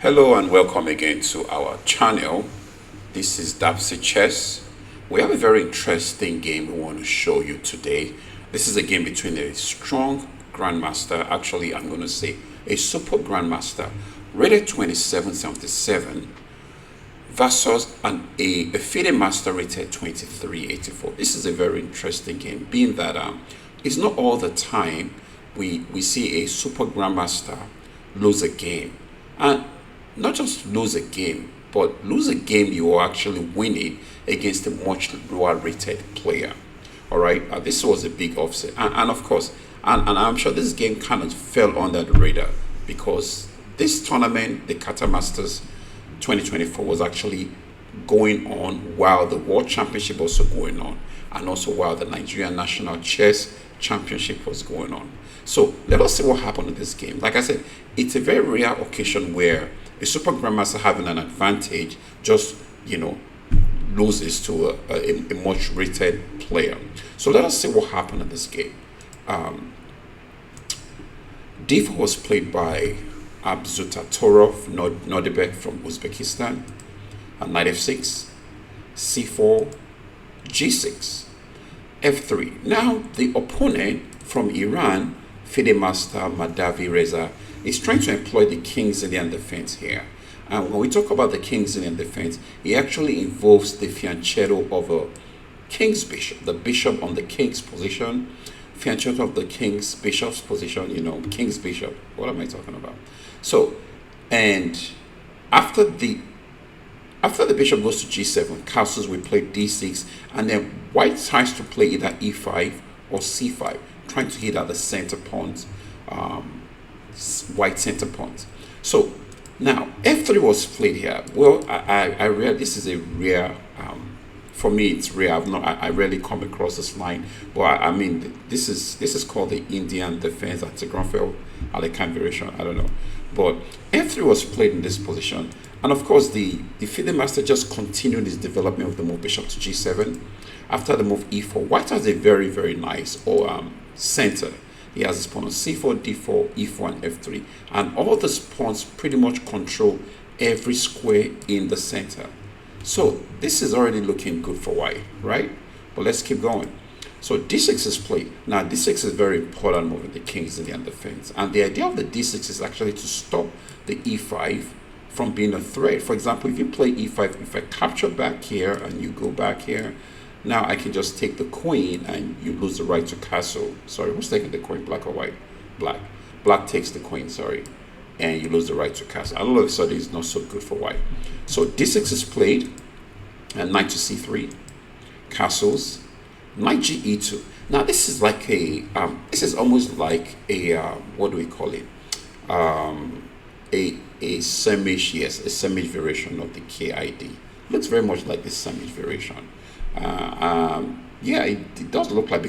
Hello and welcome again to our channel. This is Dapsy Chess. We have a very interesting game we want to show you today. This is a game between a strong grandmaster, actually I'm going to say a super grandmaster, rated 2777 versus a FIDE master rated 2384. This is a very interesting game, being that it's not all the time we see a super grandmaster lose a game. And not just lose a game, but lose a game you are actually winning against a much lower rated player. All right, this was a big offset, and of course, and I'm sure this game kind of fell under the radar because this tournament, the Qatar Masters 2024, was actually going on while the World Championship also going on, and also while the Nigerian National Chess Championship was going on. So let us see what happened in this game. Like I said, it's a very rare occasion where a super grandmaster having an advantage just loses to a much rated player. So let us see what happened in this game. D4 was played by Abdusatovov Nodibek from Uzbekistan. Knight f6, c4, g6, f3. Now the opponent from Iran, FIDE master Mahdavi Reza, is trying to employ the King's Indian defense here. And when we talk about the King's Indian defense, it actually involves the fianchetto of a King's bishop, the bishop on the King's position, fianchetto of the King's bishop's position, King's bishop. What am I talking about? So, and after the bishop goes to g7, castles will play d6, and then white tries to play either e5 or c5, trying to hit at the center point, white center point. So now f3 was played here. Well, I read this is a rare. For me, it's rare. I rarely come across this line, but I mean, this is called the Indian defense anti-Grunfeld Alekan variation. I don't know, but f3 was played in this position, and of course the FIDE master just continued his development of the move bishop to g7. After the move e4, white has a very, very nice center. He has his pawn on c4, d4, e4, and f3, and all the pawns pretty much control every square in the center. So this is already looking good for white, right? But let's keep going. So d6 is played. Now d6 is a very important move in the King's Indian defense, and the idea of the d6 is actually to stop the e5 from being a threat. For example, if you play e5, if I capture back here and you go back here, now I can just take the queen and you lose the right to castle. Sorry, who's taking the queen, black or white? Black. Black takes the queen, sorry, and you lose the right to castle. All of a sudden, it's not so good for white. So d6 is played, and knight to c3, castles, knight ge2. Now this is like this is almost like a what do we call it? A sandwich, yes, a sandwich variation of the KID. Looks very much like this sandwich variation. Yeah, it does look like,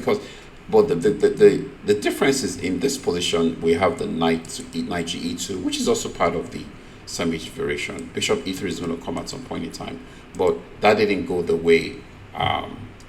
but the difference is in this position we have the knight ge2, which is also part of the sandwich variation. Bishop e3 is going to come at some point in time, but that didn't go the way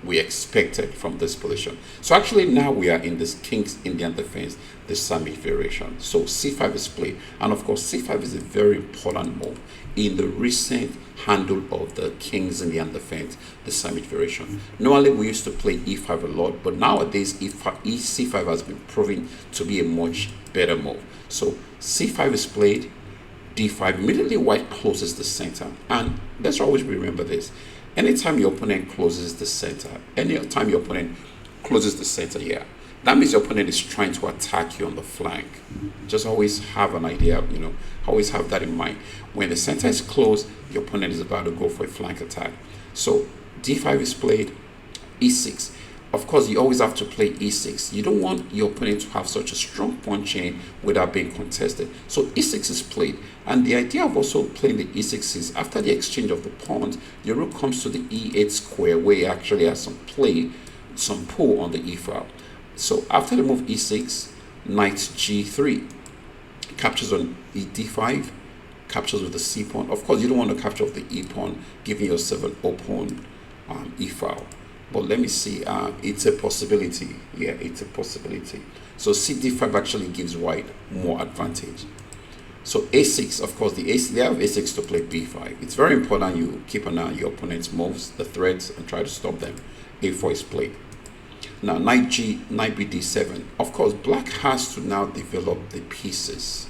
we expected from this position. So actually now we are in this King's Indian defense, the sandwich variation. So c5 is played, and of course c5 is a very important move in the recent handle of the King's Indian defense, the sandwich variation. Normally we used to play e5 a lot, but nowadays c5 has been proven to be a much better move. So c5 is played, d5, immediately white closes the center, and let's always remember this: anytime your opponent closes the center, yeah, that means your opponent is trying to attack you on the flank. Just always have an idea, always have that in mind. When the center is closed, your opponent is about to go for a flank attack. So d5 is played, e6. Of course, you always have to play e6. You don't want your opponent to have such a strong pawn chain without being contested. So e6 is played. And the idea of also playing the e6 is after the exchange of the pawns, your rook comes to the e8 square, where it actually has some pull on the e file. So after the move e6, knight g3, captures on d5, captures with the c pawn. Of course, you don't want to capture with the e pawn, giving yourself an open e file. But let me see, it's a possibility. Yeah, it's a possibility. So c d5 actually gives white more advantage. So a6, of course, they have a6 to play b5. It's very important you keep an eye on your opponent's moves, the threats, and try to stop them. a4 is played. Now knight b d7. Of course, black has to now develop the pieces,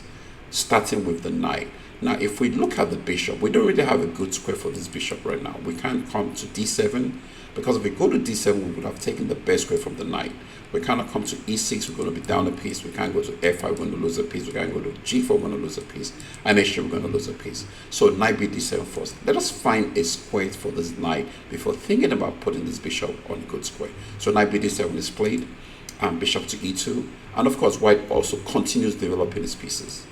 starting with the knight. Now, if we look at the bishop, we don't really have a good square for this bishop right now. We can't come to d7, because if we go to d7, we would have taken the best square from the knight. We cannot come to e6, we're going to be down a piece. We can't go to f5, we're going to lose a piece. We can't go to g4, we're going to lose a piece. And h3, we're going to lose a piece. So knight b d7 first. Let us find a square for this knight before thinking about putting this bishop on a good square. So knight b d7 is played, bishop to e2. And of course, white also continues developing his pieces.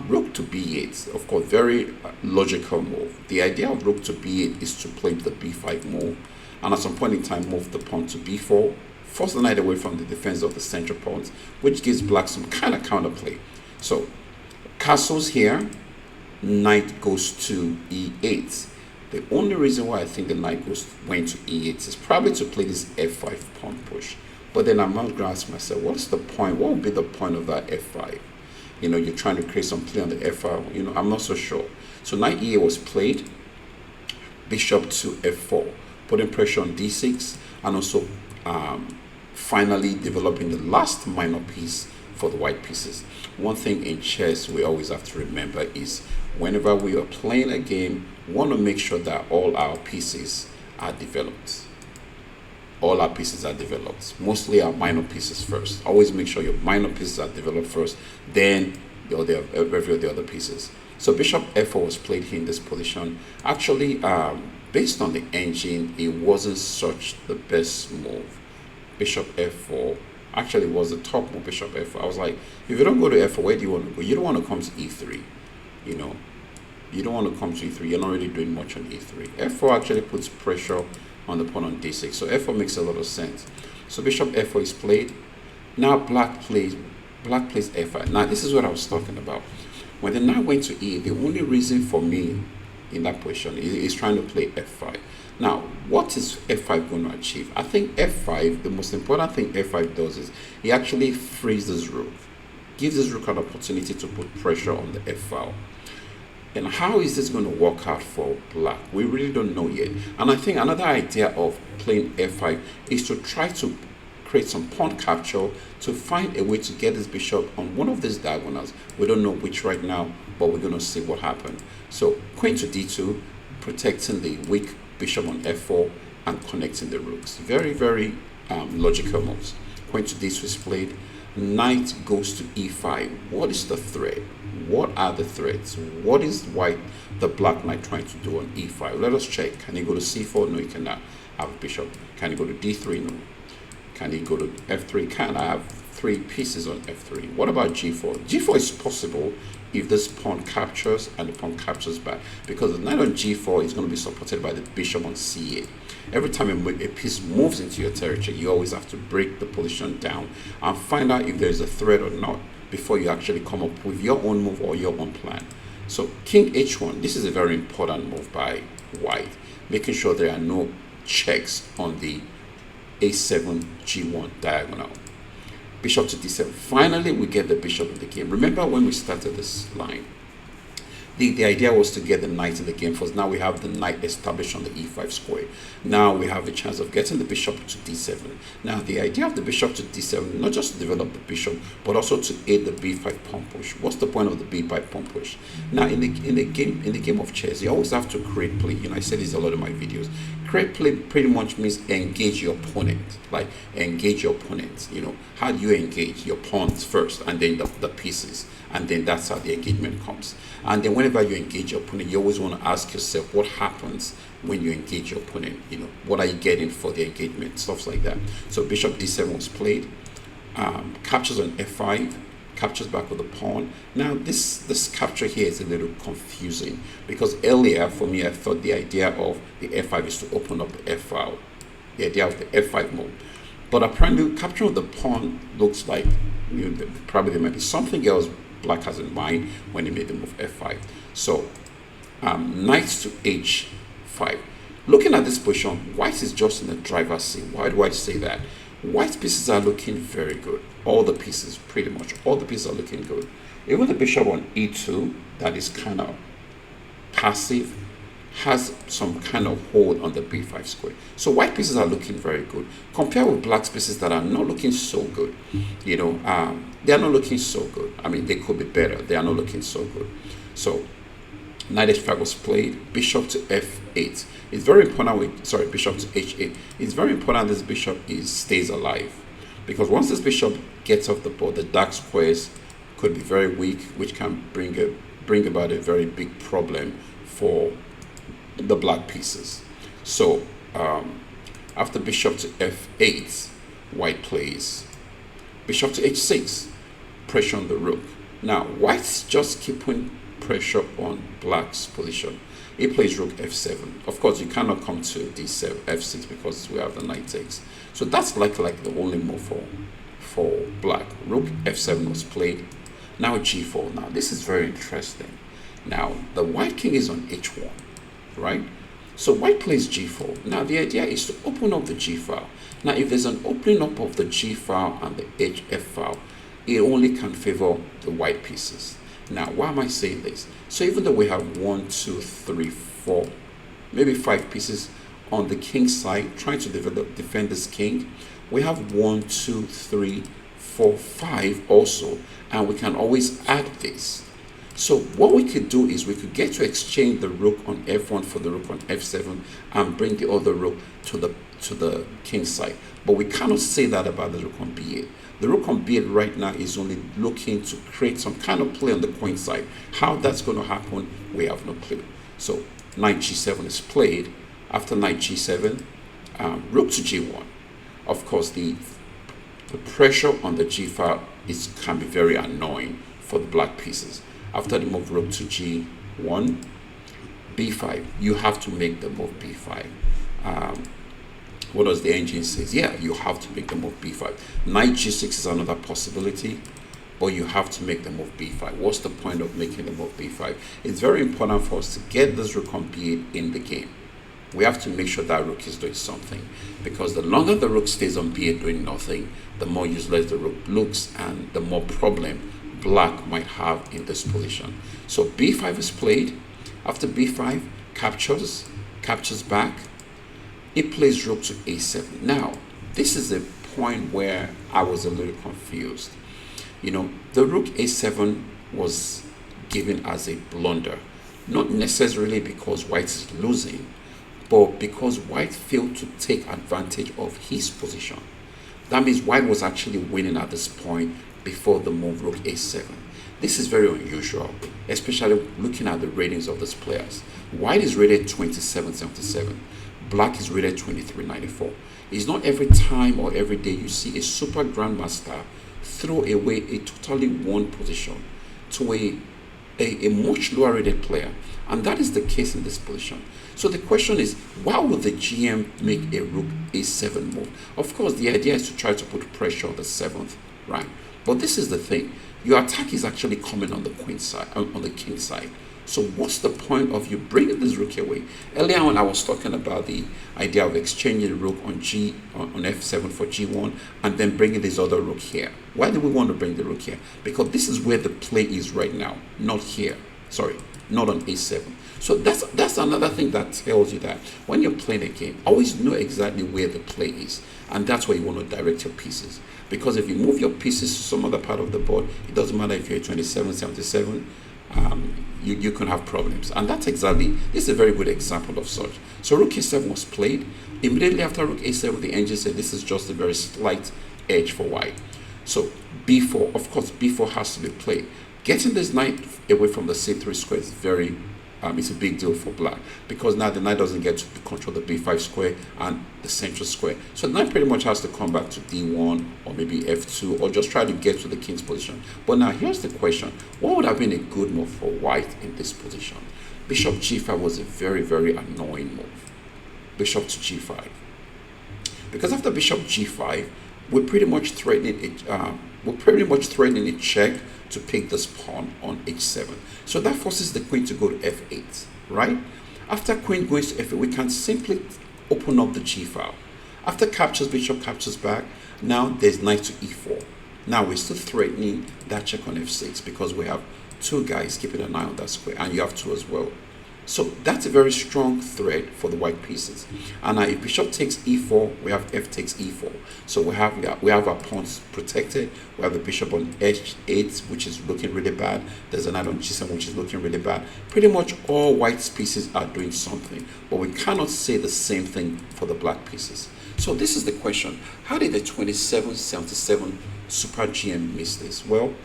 Rook to b8, of course, very logical move. The idea of rook to b8 is to play the b5 move, and at some point in time move the pawn to b4, force the knight away from the defense of the central pawns, which gives black some kind of counterplay. So castles here, knight goes to e8. The only reason why I think the knight went to e8 is probably to play this f5 pawn push. But then I'm not going to ask myself, what's the point? What would be the point of that f5? You're trying to create some play on the f5. I'm not so sure. So knight e8 was played, bishop to f4, putting pressure on d6, and also finally developing the last minor piece for the white pieces. One thing in chess we always have to remember is whenever we are playing a game, we want to make sure that all our pieces are developed. All our pieces are developed. Mostly our minor pieces first. Always make sure your minor pieces are developed first, then every of the other pieces. So bishop f4 was played here in this position. Actually, based on the engine, it wasn't such the best move. Bishop f4 actually was the top move. Bishop f4. I was like, if you don't go to f4, where do you want to go? You don't want to come to e3. You don't want to come to e3. You're not really doing much on e3. f4 actually puts pressure on the pawn on d6. So f4 makes a lot of sense. So bishop f4 is played. Now black plays f5. Now this is what I was talking about. When the knight went to e8, the only reason for me in that position is trying to play f5. Now, what is f5 going to achieve? I think f5, the most important thing f5 does is it actually frees this rook, gives this rook an opportunity to put pressure on the f file. And how is this going to work out for black? We really don't know yet. And I think another idea of playing f5 is to try to create some pawn capture to find a way to get this bishop on one of these diagonals. We don't know which right now, but we're going to see what happens. So queen to d2, protecting the weak bishop on f4 and connecting the rooks. Very, very logical moves. Queen to d2 is played. Knight goes to e5. What is the threat? What are the threats? What is the black knight trying to do on e5? Let us check. Can he go to c4? No, he cannot have a bishop. Can he go to d3? No. Can he go to f3? Can I have 3 pieces on f3? What about g4? g4 is possible if this pawn captures and the pawn captures back, because the knight on g4 is going to be supported by the bishop on c8. Every time a piece moves into your territory, you always have to break the position down and find out if there's a threat or not before you actually come up with your own move or your own plan. So king h1, this is a very important move by white, making sure there are no checks on the a7 g1 diagonal. Bishop to d7. Finally, we get the bishop in the game. Remember when we started this line, the idea was to get the knight in the game first. Now we have the knight established on the e5 square. Now we have the chance of getting the bishop to d7. Now the idea of the bishop to d7, not just to develop the bishop, but also to aid the b5 pawn push. What's the point of the b5 pawn push? Now in the game of chess, you always have to create play. I say this a lot in my videos. Create play pretty much means engage your opponent. Like engage your opponent. How do you engage your pawns first, and then the pieces, and then that's how the engagement comes. And then whenever you engage your opponent, you always want to ask yourself what happens when you engage your opponent. What are you getting for the engagement, stuff like that. So bishop d7 was played, captures on f5, captures back with the pawn. Now this capture here is a little confusing, because earlier for me I thought the idea of the f5 is to open up the f file, the idea of the f5 move. But apparently capture of the pawn looks like probably there might be something else black has in mind when he made the move f5. So knight to h5. Looking at this position, white is just in the driver's seat. Why do I say that? White pieces are looking very good. All the pieces, pretty much all the pieces are looking good. Even the bishop on e2, that is kind of passive, has some kind of hold on the b5 square. So white pieces are looking very good compared with black pieces that are not looking so good. They are not looking so good. I mean, they could be better. They are not looking so good. So knight h5 was played, bishop to f8. It's very important bishop to h8. It's very important this bishop stays alive, because once this bishop gets off the board, the dark squares could be very weak, which can bring about a very big problem for the black pieces. So after bishop to f8, white plays bishop to h6, pressure on the rook. Now white's just keeping pressure on black's position. He plays rook f7. Of course, you cannot come to d7, f6, because we have the knight takes. So that's like the only move for black. Rook f7 was played. Now g4. Now this is very interesting. Now the white king is on h1, right? So white plays g4. Now the idea is to open up the g file. Now if there's an opening up of the g file and the hf file, it only can favor the white pieces. Now, why am I saying this? So even though we have 1, 2, 3, 4, maybe 5 pieces on the king side trying to defend this king, we have 1, 2, 3, 4, 5 also, and we can always add this. So what we could do is we could get to exchange the rook on f1 for the rook on f7 and bring the other rook to the king side. But we cannot say that about the rook on b8. The rook on b8 right now is only looking to create some kind of play on the queen side. How that's going to happen, we have no clue. So knight g7 is played. After knight g7, rook to g1. Of course, the pressure on the g file can be very annoying for the black pieces. After the move rook to g1, b5, you have to make the move b5. What does the engine says? Yeah, you have to make the move b5. Knight g6 is another possibility, but you have to make the move b5. What's the point of making the move b5? It's very important for us to get this rook on b8 in the game. We have to make sure that rook is doing something, because the longer the rook stays on b8 doing nothing, the more useless the rook looks and the more problem black might have in this position. So b5 is played. After b5, captures back. It plays rook to a7. Now, this is a point where I was a little confused. The rook a7 was given as a blunder, not necessarily because white is losing, but because white failed to take advantage of his position. That means white was actually winning at this point before the move rook a7. This is very unusual, especially looking at the ratings of these players. White is rated 2777. Black is rated 2394. It's not every time or every day you see a super grandmaster throw away a totally won position to a much lower rated player, and that is the case in this position. So the question is, why would the GM make a rook a7 move? Of course, the idea is to try to put pressure on the 7th rank, but this is the thing: your attack is actually coming on the queen side, on the king side. So what's the point of you bringing this rook away? Earlier on, I was talking about the idea of exchanging the rook on f7 for g1 and then bringing this other rook here. Why do we want to bring the rook here? Because this is where the play is right now, not here. Sorry, not on a7. So that's another thing that tells you that when you're playing a game, always know exactly where the play is. And that's where you want to direct your pieces. Because if you move your pieces to some other part of the board, it doesn't matter if you're 2777, you can have problems. And that's exactly, this is a very good example of such. So rook a7 was played. Immediately after rook a7, the engine said this is just a very slight edge for white. So b4, of course, b4 has to be played. Getting this knight away from the c3 square is very it's a big deal for black, because now the knight doesn't get to control the b5 square and the central square. So the knight pretty much has to come back to d1 or maybe f2 or just try to get to the king's position. But now here's the question: what would have been a good move for white in this position? Bishop g5 was a very, very annoying move. Bishop to g5, because after bishop g5, we're pretty much threatening a check to pick this pawn on h7. So that forces the queen to go to f8, right? After queen goes to f8, we can simply open up the g file. After captures, bishop captures back. Now there's knight to e4. Now we're still threatening that check on f6 because we have two guys keeping an eye on that square, and you have two as well. So that's a very strong threat for the white pieces. And now if bishop takes e4, we have f takes e4. So we have our pawns protected. We have the bishop on h8, which is looking really bad. There's a knight on g7, which is looking really bad. Pretty much all white pieces are doing something, but we cannot say the same thing for the black pieces. So this is the question: how did the 2777 Super GM miss this? Well,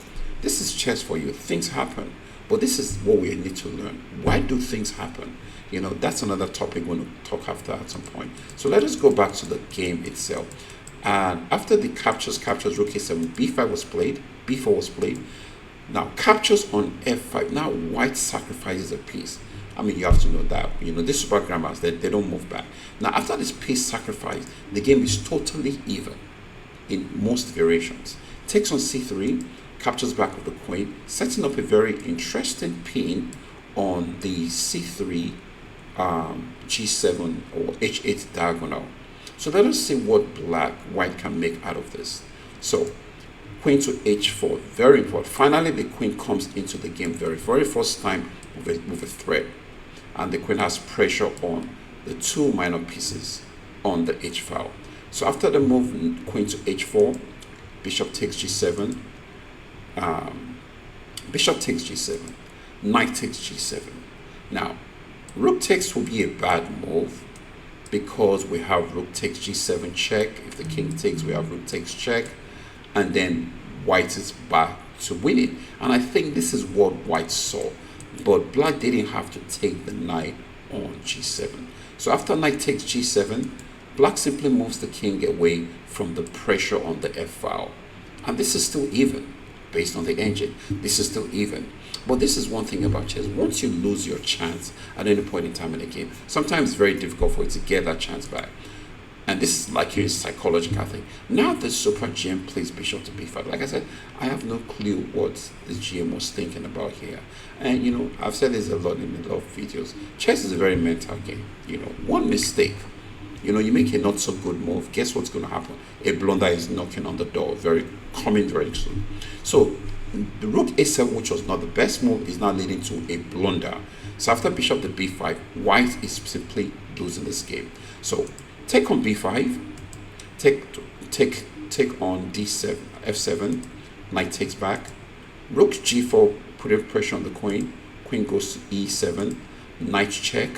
this is chess for you. Things happen. But this is what we need to learn. Why do things happen? You know, that's another topic we're going to talk after at some point. So let us go back to the game itself. And after the captures, rook a7, b5 was played, b4 was played. Now, captures on f5. Now, white sacrifices a piece. I mean, you have to know that. You know, these super grammars, they don't move back. Now, after this piece sacrifice, the game is totally even in most variations. Takes on c3. Captures back with the queen, setting up a very interesting pin on the c3, g7 or h8 diagonal. So let us see what white can make out of this. So queen to h4, very important. Finally, the queen comes into the game very first time with a threat, and the queen has pressure on the two minor pieces on the h file. So after the move queen to h4, bishop takes g7. Bishop takes g7, knight takes g7. Now, rook takes will be a bad move because we have rook takes g7 check. If the king takes, we have rook takes check, and then white is back to winning. And I think this is what white saw, but black didn't have to take the knight on g7. So after knight takes g7, black simply moves the king away from the pressure on the f file, and this is still even. Based on the engine, this is still even. But this is one thing about chess: once you lose your chance at any point in time in the game, sometimes it's very difficult for you to get that chance back. And this is like a psychological thing. Now the Super GM plays bishop to b5. Like I said, I have no clue what the GM was thinking about here. And you know, I've said this a lot in a lot of videos. Chess is a very mental game. You know, one mistake, you know, you make a not so good move, guess what's going to happen? A blunder is knocking on the door, coming very soon. So the rook a7, which was not the best move, is now leading to a blunder. So after bishop to b5, white is simply losing this game. So take on b5, take on d7, f7, knight takes back, rook g4, putting pressure on the queen goes to e7, knight check,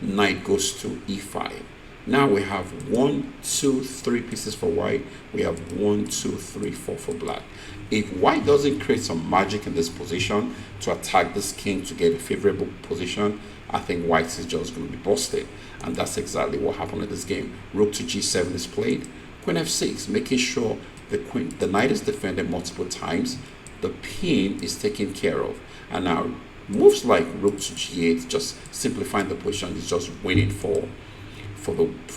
knight goes to e5. Now we have 1, 2, 3 pieces for white. We have 1, 2, 3, 4 for black. If white doesn't create some magic in this position to attack this king to get a favorable position, I think white is just going to be busted. And that's exactly what happened in this game. Rook to g7 is played. Queen f6, making sure the knight is defended multiple times. The pin is taken care of. And now moves like rook to g8, just simplifying the position, is just waiting for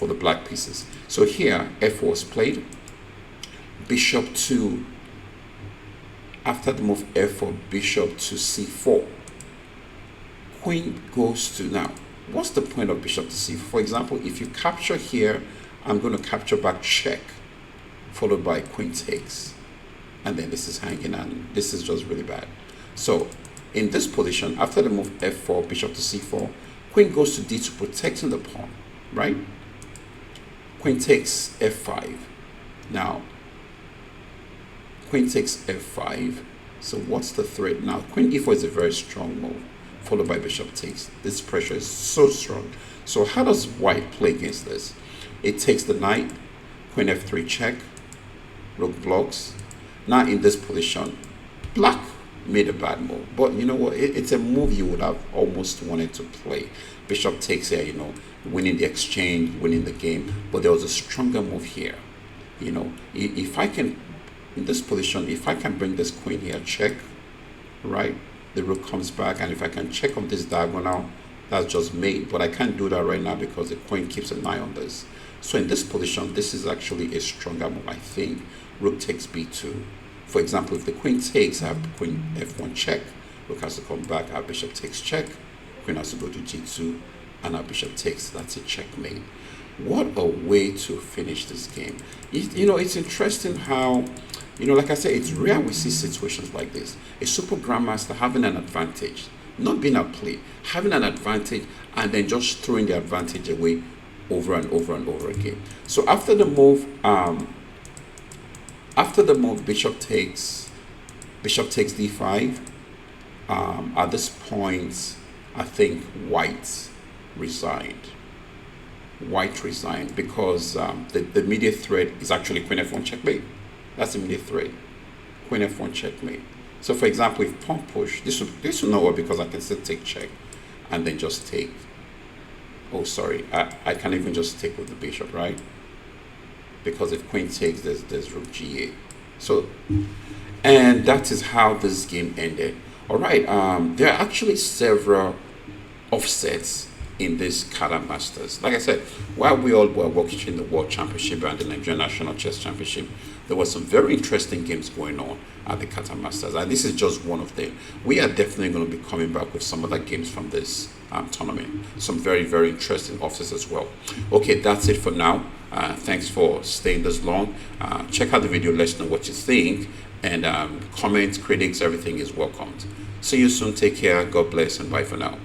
the black pieces. So here f4 was played, bishop to, after the move f4, bishop to c4, queen goes to, now what's the point of bishop to c4? For example, if you capture here, I'm going to capture back check, followed by queen takes, and then this is hanging, and this is just really bad. So in this position, after the move f4, bishop to c4, queen goes to d2, protecting the pawn, right? Queen takes f5. Now, queen takes f5. So what's the threat now? Queen e4 is a very strong move, followed by bishop takes. This pressure is so strong. So how does white play against this? It takes the knight, queen f3 check, rook blocks. Now in this position, black made a bad move, but you know what, it's a move you would have almost wanted to play. Bishop takes here, you know, winning the exchange, winning the game, but there was a stronger move here. You know, if I can, in this position, if I can bring this queen here, check, right, the rook comes back, and if I can check on this diagonal, that's just made. But I can't do that right now because the queen keeps an eye on this. So in this position, this is actually a stronger move, I think. Rook takes b2. For example, if the queen takes, I have queen f1 check, rook has to come back, our bishop takes check, queen has to go to g2, and our bishop takes. That's a checkmate. What a way to finish this game. You know, it's interesting how Like I said, it's rare we see situations like this. A super grandmaster having an advantage, not being outplayed, having an advantage, and then just throwing the advantage away over and over and over again. So after the move, bishop takes d5. At this point, I think white resigned. White resigned because the immediate threat is actually queen f1 checkmate. That's the immediate threat. Queen f1 checkmate. So for example, if pawn push, this will not work because I can still take check and then just take. Oh, sorry, I can even just take with the bishop, right? Because if queen takes, there's rook g8. So, and that is how this game ended. All right, there are actually several offsets in this Qatar Masters. Like I said, while we all were watching the World Championship and the Nigerian National Chess Championship, there were some very interesting games going on at the Qatar Masters, and this is just one of them. We are definitely going to be coming back with some other games from this tournament. Some very, very interesting offsets as well. Okay, that's it for now. Thanks for staying this long. Check out the video, let us know what you think, and comments, critics, everything is welcomed. See you soon, take care, God bless, and bye for now.